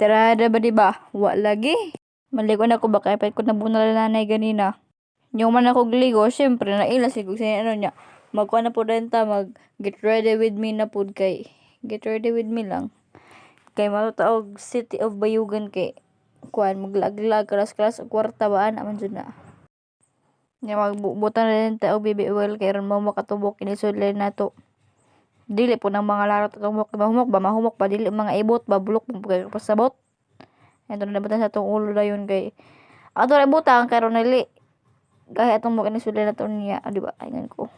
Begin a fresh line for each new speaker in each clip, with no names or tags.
Tirada ba diba? Wa lagi. Maligo na ko ba kaya ko nabunal na nanay ganina. Yung man ako gligo, syempre naila siguro sa ano niya. Magkuha na po din ta, mag get ready with me na po kay. Get ready with me lang. Kay matutaog City of Bayugan kay kuan maglaglag kalas-kalas og kwarta ba ana man jud na. Nga magbutan na din ta og baby oil kay ron mo makatubok kini sudlay nato. Dili po ng mga larot at mahumok ba dili mga ibot ba bulok mo kay pasabot. Ito na dapat sa atong ulo dayon kay ato ra butang kay ron nili kaya atong mo kini sudlay nato niya, di ba? Ayun ko.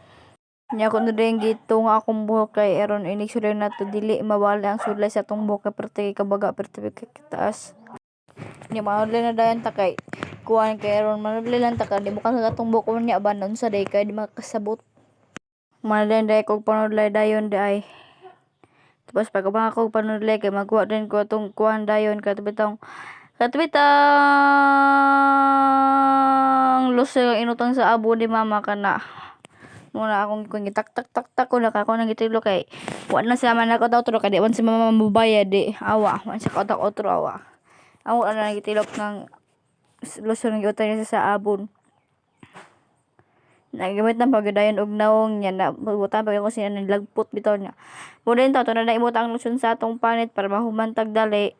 Nya ko na din gito nga akong buhok kay aron inig sudlay nato dili mawala ang sudlay sa atong buhok kay perti kabaga perti kay taas. Nya maudlay na dayon ta kay kuan kay aron manudlay lang ta kay di mo ka sa atong buhok unya ba unsa day kay di makasabot. Manaden day kog panudlay dayon di ay. Tapos pag mga kog panudlay kay magkuha din ko atong kuan dayon katubitang lusay inutang sa abo ni mama kana. Muna akong kung gitak ko naka ako nang gitilo kay wa na siya man ako daw kay di man si mama mabubayad di awa man siya kautak otro awa. Ako na gitilok ng lusay ng giutang niya sa abon. Nagamit ng pagdayon og naong niya na butan pag ako siya naglagpot bitaw niya. Muna din to na naimot ang lusyon sa atong panit para mahumantag dali.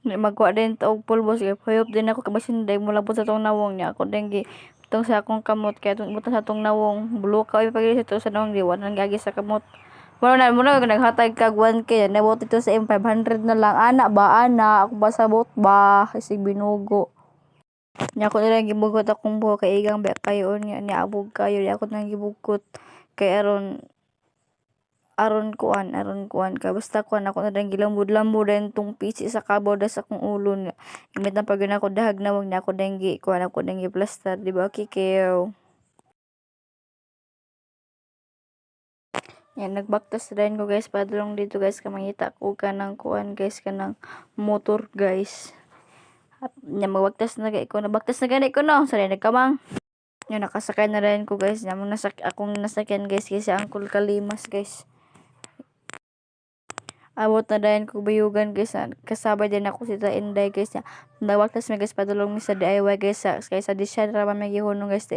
Magkuha din to og pulbos kay payop din ako kabasin day mula po sa atong nawong niya ako din itong sa akong kamot kaya itong butan sa atong nawong buluka ay pagili sa to sa nawong diwan nang gagi sa kamot. Muna naghatag kag 1k na nabot ito sa M500 na lang ana ba ana ako ba sabot ba isig binugo. Nya ako nila gibugot akong buhok kay igang ba kayo nya niabog kayo di ako nang gibugot kay aron kuan ka basta kuan ako na dang gilambod-lambod din tong pisi sa kabaw sa akong ulo nga imit na pag ako dahag na wag na ako dang kuan ako dang plaster di ba kikew. Yan nagbaktas din ko guys padulong dito guys ka mangita ko kanang kuan guys kanang motor guys. Nya magbaktas na ko nabaktas na gani ko no sa nagkamang. Yan nakasakay na rin ko guys nya akong nasakyan guys kasi Uncle Kalimas guys. Abot na dayon ko bayugan guys kasabay din ako si Inday guys nabaktas mi guys padulong mi sa DIY guys kay sa disyan ra man gihunong guys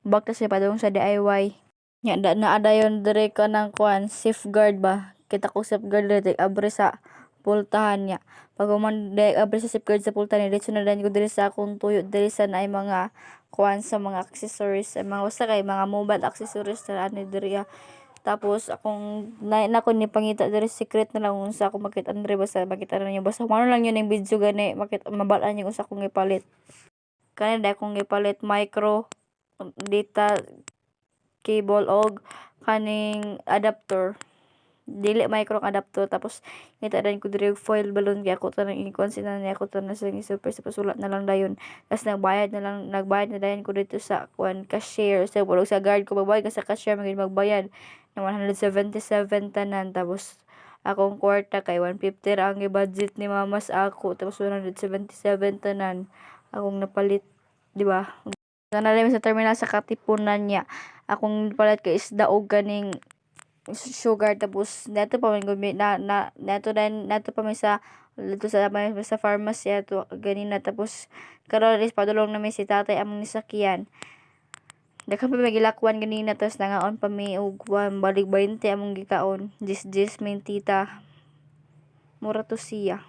baktas mi padulong sa DIY nya naa dayon dire ka ng kuan safeguard ba kita ko safeguard dire abre sa pultahan niya pag man abre sa safeguard sa pultahan diretso na dayon ko dire sa akong tuyo dire sa naay mga kuan sa mga accessories mga basta kay mga mobile accessories na ani dire. Tapos akong ko ni pangita diri secret na lang unsa ako makita andre basta makita na niyo basta ano lang yun yung video gani makita mabalaan niyo unsa akong ipalit. Kani dai akong ipalit micro data cable og kaning adapter. Dili micro adapter tapos kita din ko diri foil balloon kay ako tanang i-consider na ako tanang sa super sa pasulat na lang dayon tas nagbayad na dayon ko dito sa kuan cashier sa bulog sa guard ko magbayad sa cashier magbayad ng 177 tanan tapos akong kwarta kay 150 ra ang budget ni mama sa ako tapos 177 tanan akong napalit di ba. Sana rin sa terminal sa Katipunan niya akong palit kay isda og kaning sugar tapos nato pa man nato pa man sa dito sa pharmacy ato ganina tapos karon is padulong na mi si tatay among nisakyan daghan pa may gilakwan ganina tapos nangaon pa mi og balik 20 among gikaon jis mentita mura to siya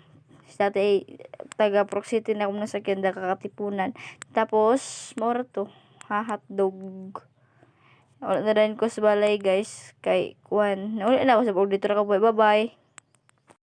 si tatay taga Proxity na akong nasakyan daga Katipunan tapos mura to hotdog. Wala na rin ko sa balay guys kay kuan. Wala na ako sa dito ra ka bye bye.